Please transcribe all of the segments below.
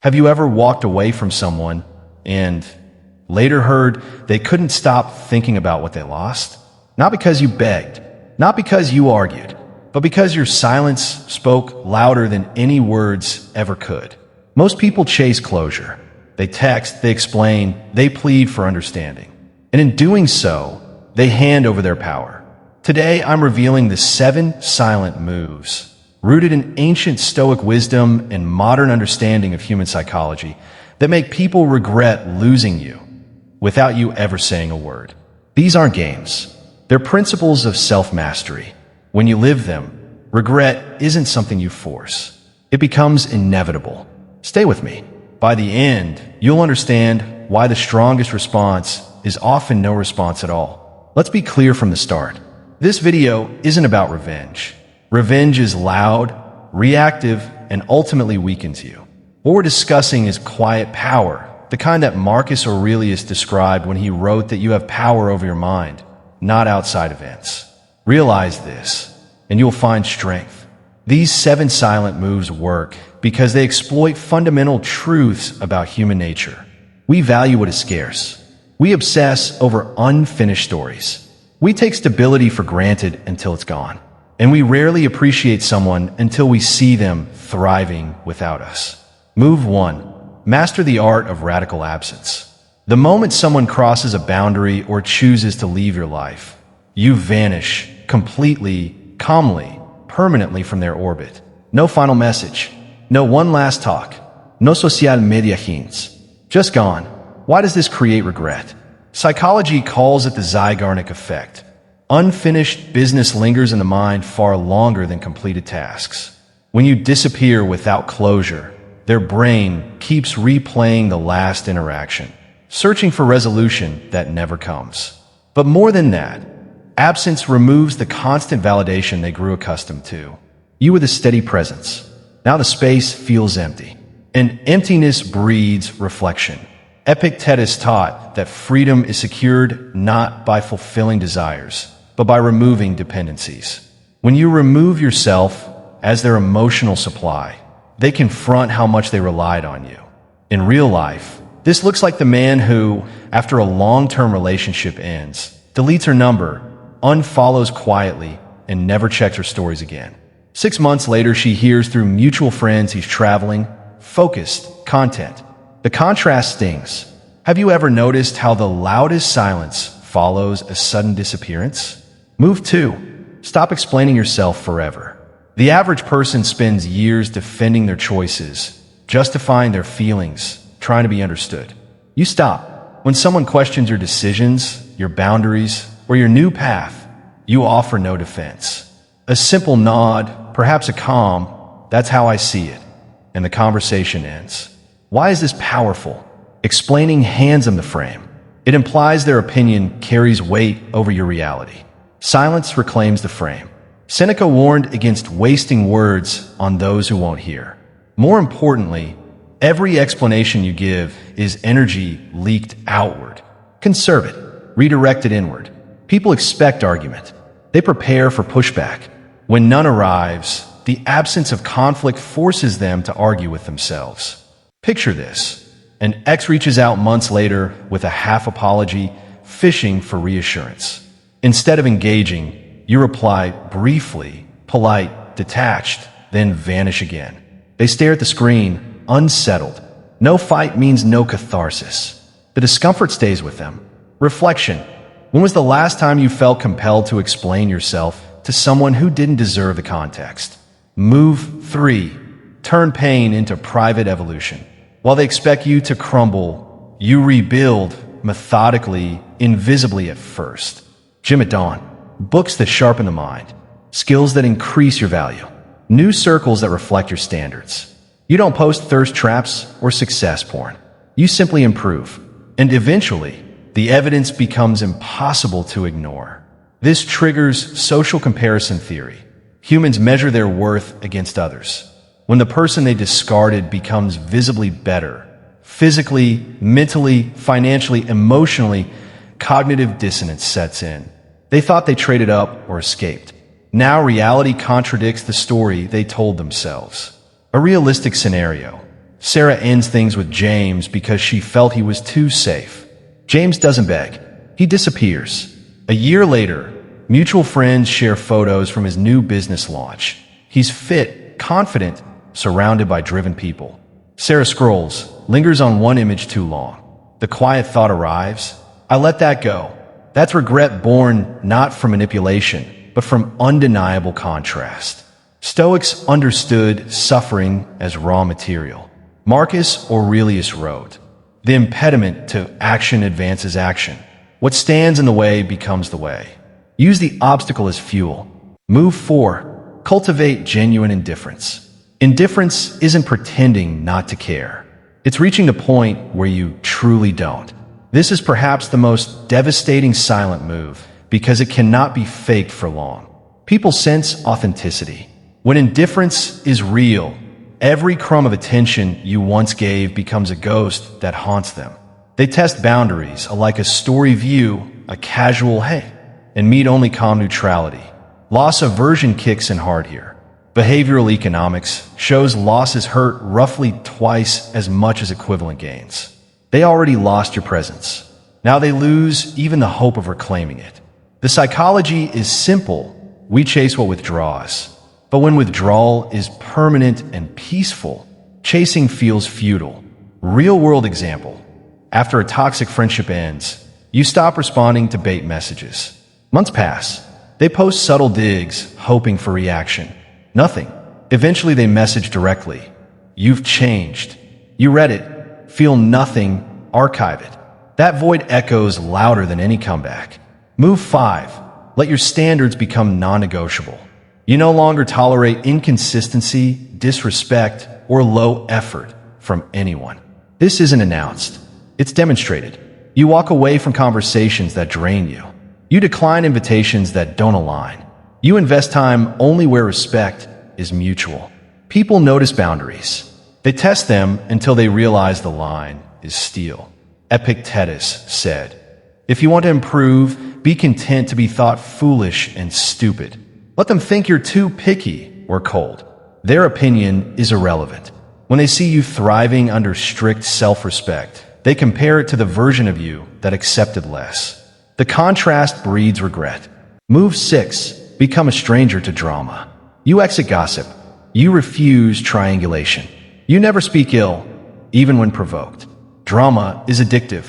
Have you ever walked away from someone and later heard they couldn't stop thinking about what they lost? Not because you begged, not because you argued, but because your silence spoke louder than any words ever could. Most people chase closure. They text, they explain, they plead for understanding. And in doing so, they hand over their power. Today, I'm revealing the 7 silent moves, rooted in ancient Stoic wisdom and modern understanding of human psychology, that make people regret losing you without you ever saying a word. These aren't games. They're principles of self-mastery. When you live them, regret isn't something you force. It becomes inevitable. Stay with me. By the end, you'll understand why the strongest response is often no response at all. Let's be clear from the start. This video isn't about revenge. Revenge is loud, reactive, and ultimately weakens you. What we're discussing is quiet power, the kind that Marcus Aurelius described when he wrote that you have power over your mind, not outside events. Realize this, and you'll find strength. These 7 silent moves work because they exploit fundamental truths about human nature. We value what is scarce. We obsess over unfinished stories. We take stability for granted until it's gone. And we rarely appreciate someone until we see them thriving without us. Move 1. Master the art of radical absence. The moment someone crosses a boundary or chooses to leave your life, you vanish completely, calmly, permanently from their orbit. No final message. No one last talk. No social media hints. Just gone. Why does this create regret? Psychology calls it the Zygarnik effect. Unfinished business lingers in the mind far longer than completed tasks. When you disappear without closure, their brain keeps replaying the last interaction, searching for resolution that never comes. But more than that, absence removes the constant validation they grew accustomed to. You were the steady presence. Now the space feels empty. And emptiness breeds reflection. Epictetus taught that freedom is secured not by fulfilling desires, but by removing dependencies. When you remove yourself as their emotional supply, they confront how much they relied on you. In real life, this looks like the man who, after a long-term relationship ends, deletes her number, unfollows quietly, and never checks her stories again. 6 months later, she hears through mutual friends he's traveling, focused, content. The contrast stings. Have you ever noticed how the loudest silence follows a sudden disappearance? Move 2. Stop explaining yourself forever. The average person spends years defending their choices, justifying their feelings, trying to be understood. You stop. When someone questions your decisions, your boundaries, or your new path, you offer no defense. A simple nod, perhaps a calm, that's how I see it, and the conversation ends. Why is this powerful? Explaining hands them the frame. It implies their opinion carries weight over your reality. Silence reclaims the frame. Seneca warned against wasting words on those who won't hear. More importantly, every explanation you give is energy leaked outward. Conserve it. Redirect it inward. People expect argument. They prepare for pushback. When none arrives, the absence of conflict forces them to argue with themselves. Picture this. An ex reaches out months later with a half apology, fishing for reassurance. Instead of engaging, you reply briefly, polite, detached, then vanish again. They stare at the screen, unsettled. No fight means no catharsis. The discomfort stays with them. Reflection. When was the last time you felt compelled to explain yourself to someone who didn't deserve the context? Move 3. Turn pain into private evolution. While they expect you to crumble, you rebuild methodically, invisibly at first. Jim at Dawn. Books that sharpen the mind. Skills that increase your value. New circles that reflect your standards. You don't post thirst traps or success porn. You simply improve. And eventually, the evidence becomes impossible to ignore. This triggers social comparison theory. Humans measure their worth against others. When the person they discarded becomes visibly better, physically, mentally, financially, emotionally, cognitive dissonance sets in. They thought they traded up or escaped. Now reality contradicts the story they told themselves. A realistic scenario. Sarah ends things with James because she felt he was too safe. James doesn't beg. He disappears. A year later, mutual friends share photos from his new business launch. He's fit, confident, surrounded by driven people. Sarah scrolls, lingers on one image too long. The quiet thought arrives, I let that go. That's regret born not from manipulation, but from undeniable contrast. Stoics understood suffering as raw material. Marcus Aurelius wrote, "The impediment to action advances action. What stands in the way becomes the way." Use the obstacle as fuel. Move 4. Cultivate genuine indifference. Indifference isn't pretending not to care. It's reaching the point where you truly don't. This is perhaps the most devastating silent move because it cannot be faked for long. People sense authenticity. When indifference is real, every crumb of attention you once gave becomes a ghost that haunts them. They test boundaries, like a story view, a casual hey, and meet only calm neutrality. Loss aversion kicks in hard here. Behavioral economics shows losses hurt roughly twice as much as equivalent gains. They already lost your presence. Now they lose even the hope of reclaiming it. The psychology is simple. We chase what withdraws. But when withdrawal is permanent and peaceful, chasing feels futile. Real-world example. After a toxic friendship ends, you stop responding to bait messages. Months pass. They post subtle digs, hoping for reaction. Nothing. Eventually they message directly. You've changed. You read it. Feel nothing. Archive it. That void echoes louder than any comeback. Move 5. Let your standards become non-negotiable. You no longer tolerate inconsistency, disrespect, or low effort from anyone. This isn't announced. It's demonstrated. You walk away from conversations that drain you. You decline invitations that don't align. You invest time only where respect is mutual. People notice boundaries. They test them until they realize the line is steel. Epictetus said, "If you want to improve, be content to be thought foolish and stupid. Let them think you're too picky or cold. Their opinion is irrelevant. When they see you thriving under strict self-respect, they compare it to the version of you that accepted less. The contrast breeds regret. Move 6. Become a stranger to drama. You exit gossip. You refuse triangulation. You never speak ill, even when provoked. Drama is addictive.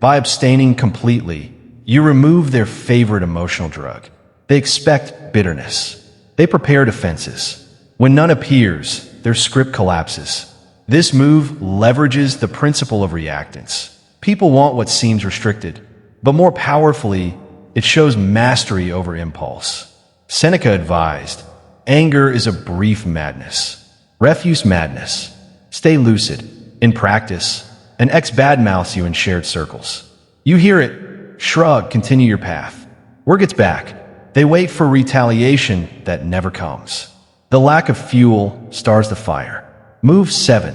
By abstaining completely, you remove their favorite emotional drug. They expect bitterness. They prepare defenses. When none appears, their script collapses. This move leverages the principle of reactance. People want what seems restricted, but more powerfully, it shows mastery over impulse. Seneca advised, anger is a brief madness. Refuse madness. Stay lucid. In practice, an ex badmouths you in shared circles. You hear it, shrug, continue your path. Word gets back. They wait for retaliation that never comes. The lack of fuel stars the fire. Move 7.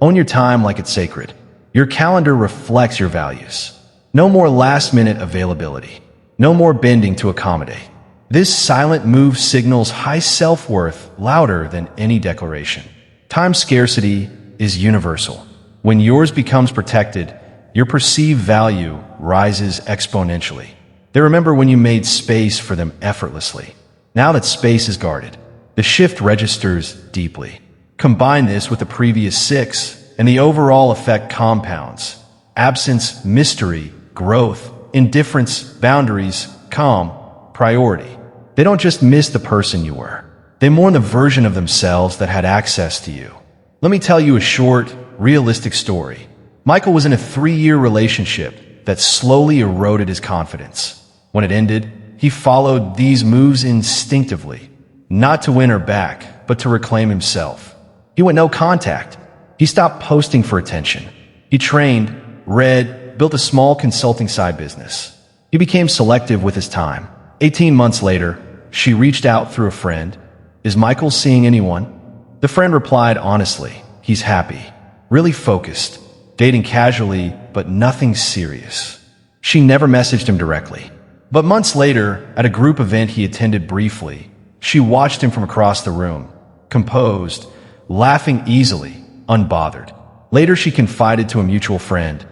Own your time like it's sacred. Your calendar reflects your values. No more last-minute availability. No more bending to accommodate. This silent move signals high self-worth louder than any declaration. Time scarcity is universal. When yours becomes protected, your perceived value rises exponentially. They remember when you made space for them effortlessly. Now that space is guarded, the shift registers deeply. Combine this with the previous 6, and the overall effect compounds. Absence, mystery, growth, indifference, boundaries, calm, priority. They don't just miss the person you were. They mourn the version of themselves that had access to you. Let me tell you a short, realistic story. Michael was in a 3-year relationship that slowly eroded his confidence. When it ended, he followed these moves instinctively, not to win her back, but to reclaim himself. He went no contact. He stopped posting for attention. He trained, read, built a small consulting side business. He became selective with his time. 18 months later, she reached out through a friend. Is Michael seeing anyone? The friend replied honestly, he's happy, really focused, dating casually, but nothing serious. She never messaged him directly. But months later, at a group event he attended briefly, she watched him from across the room, composed, laughing easily, unbothered. Later, she confided to a mutual friend,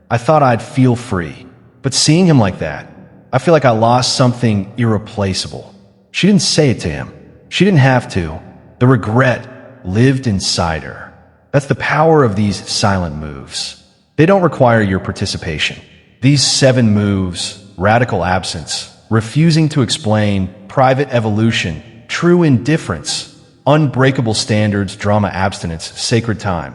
"I thought I'd feel free, but seeing him like that, I feel like I lost something irreplaceable." She didn't say it to him. She didn't have to. The regret lived inside her. That's the power of these silent moves. They don't require your participation. These 7 moves: radical absence, refusing to explain, private evolution, true indifference, unbreakable standards, drama abstinence, sacred time,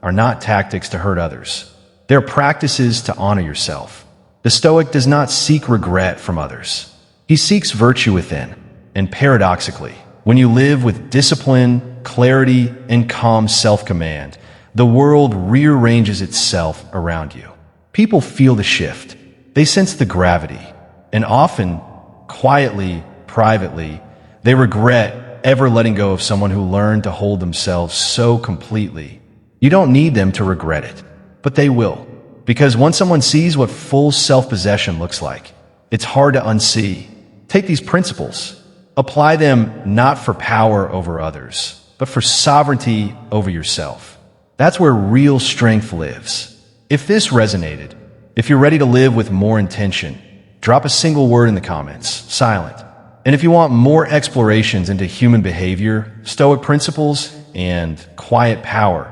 are not tactics to hurt others. They're practices to honor yourself. The Stoic does not seek regret from others. He seeks virtue within. And paradoxically, when you live with discipline, clarity, and calm self-command, the world rearranges itself around you. People feel the shift. They sense the gravity. And often, quietly, privately, they regret ever letting go of someone who learned to hold themselves so completely. You don't need them to regret it, but they will. Because once someone sees what full self-possession looks like, it's hard to unsee. Take these principles. Apply them not for power over others, but for sovereignty over yourself. That's where real strength lives. If this resonated, if you're ready to live with more intention, drop a single word in the comments, silent. And if you want more explorations into human behavior, Stoic principles, and quiet power,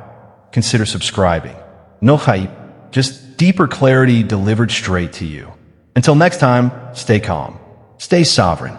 consider subscribing. No hype, just deeper clarity delivered straight to you. Until next time, stay calm, stay sovereign,